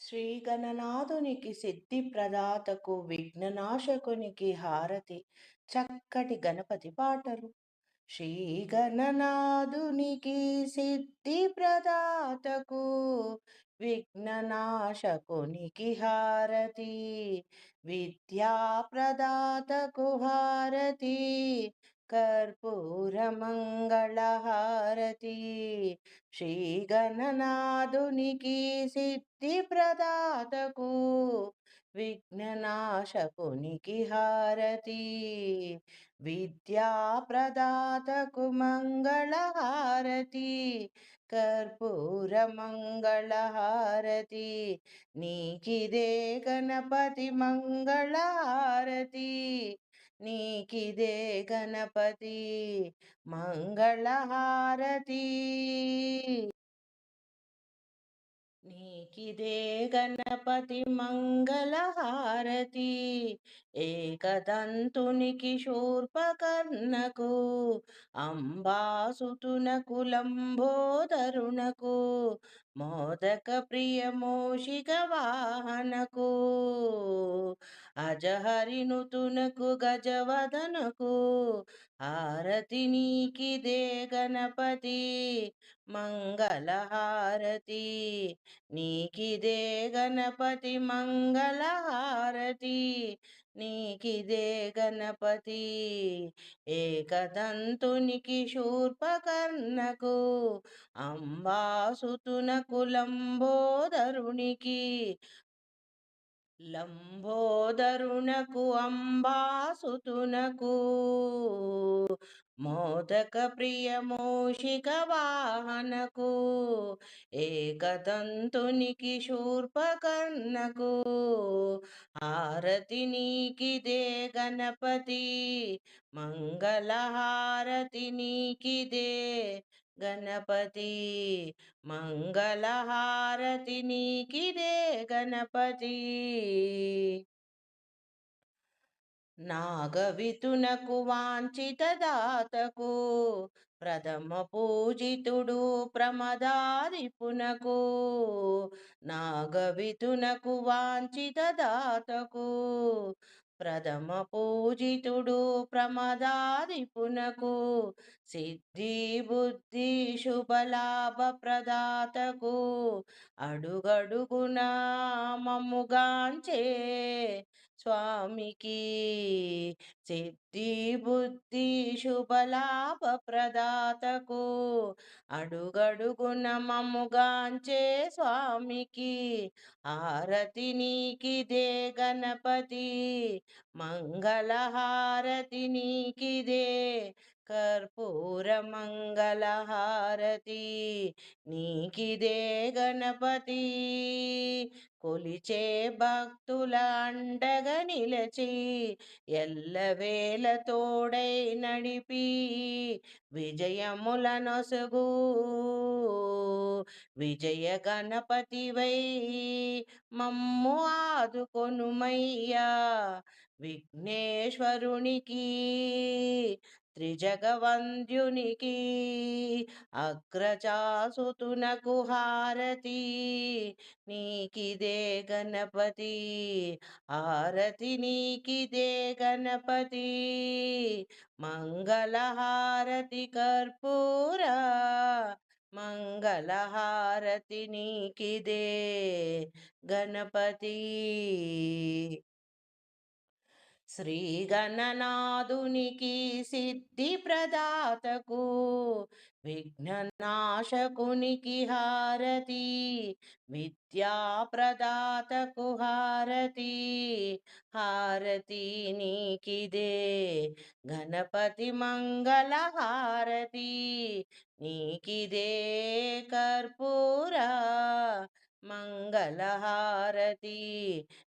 శ్రీ గణనాథునికి సిద్ధి ప్రదాతకు విఘ్ననాశకునికి హారతి చక్కటి గణపతి పాటలు. శ్రీ గణనాథునికి సిద్ధి ప్రదాతకు విఘ్ననాశకునికి హారతి, విద్యా ప్రదాతకు హారతి, కర్పూర మంగళ హారతి. శ్రీ గణనాథునికి సిద్ధి ప్రదాతకు విఘ్ననాశకునికి హారతి, విద్యా ప్రదాతకు మంగళ హారతి, కర్పూర మంగళ హారతి. నీకిదే గణపతి మంగళ హారతి, నీకిదే గణపతి మంగళ హారతి. నీకిదే గణపతి మంగళ హారతి, ఏకదంతునికి శూర్పకర్ణకు, అంబాసుతునకు లంబోదరునకు, మోదక ప్రియ మూషిక వాహనకు, అజహరినుతునకు గజవదనకు హారతి. నీకిదే గణపతి మంగళ హారతి, నీకిదే గణపతి మంగళ హారతి, నీకిదే గణపతి. ఏకదంతునికి శూర్పకర్ణకు, అంబాసుతునకు లంబోదరునకు అంబాసుతునకు, మోదక ప్రియ మూషిక వాహనకు, ఏకదంతునికి శూర్పకర్ణకు హారతి. నీకిదే గణపతి మంగళ హారతి, నీకిదే గణపతి మంగళ హారతి, నీకిదే గణపతి. నాగవితునకు వాంఛిత దాతకు, ప్రథమ పూజితుడు ప్రమదాదిపునకు, నాగవితునకు వాంఛిత దాతకు, ప్రథమ పూజితుడు ప్రమదాదిపునకు, సిద్ధి బుద్ధి శుభలాభ ప్రదాతకు, అడుగడుగునా మమ్ముగాంచే స్వామికి, సిద్ధి బుద్ధి శుభలాభ ప్రదాతకు, అడుగడుగున మమ్ముగాంచే స్వామికి హారతి. నీకిదే గణపతి మంగళ హారతి, నీకిదే కర్పూర మంగళ హారతి, నీకిదే గణపతి. కొలిచే భక్తుల అండగ నిలచి, ఎల్లవేళ తోడై నడిపి, విజయముల నొసగు విజయ గణపతివై మమ్ము ఆదుకొనుమయ్యా. విఘ్నేశ్వరునికి, త్రిజగవంద్యునికి, అగ్రజాసుతునకు హారతి. నీకిదే గణపతి హారతి, నీకిదే గణపతి మంగళ హారతి, కర్పూర మంగళ హారతి, నీకిదే గణపతి. శ్రీ గణనాథునికి సిద్ధి ప్రదాతకు, విఘ్ననాశకునికి హారతి, విద్యా ప్రదాతకు హారతి, హారతి. నీకిదే గణపతి మంగళ హారతి, నీకిదే కర్పూర మంగళ హారతి,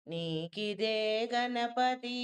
నీకిదే గణపతి.